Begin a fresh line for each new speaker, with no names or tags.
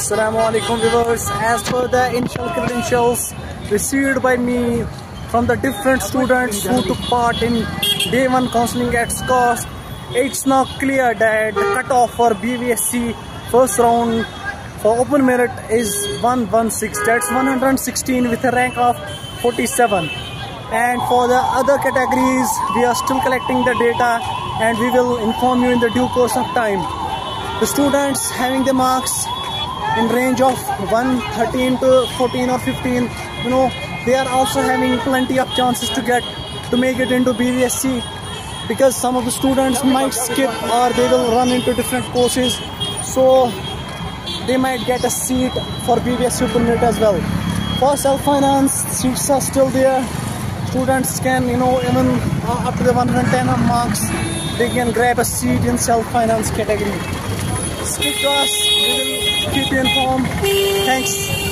Assalamu alaikum viewers. As per the initial credentials received by me from the different students who took part in day 1 counseling at SCOST, it's now clear that the cutoff for BVSC first round for open merit is 116. That's 116 with a rank of 47. And for the other categories, we are still collecting the data and we will inform you in the due course of time. The students having the marks in range of 113 to 14 or 15, they are also having plenty of chances to make it into BVSC, because some of the students might skip or they will run into different courses, so they might get a seat for BVSC open merit as well. For self-finance, seats are still there. Students can, even up to the 110 marks, they can grab a seat in self-finance category. Speak to us, we will keep you informed. Thanks.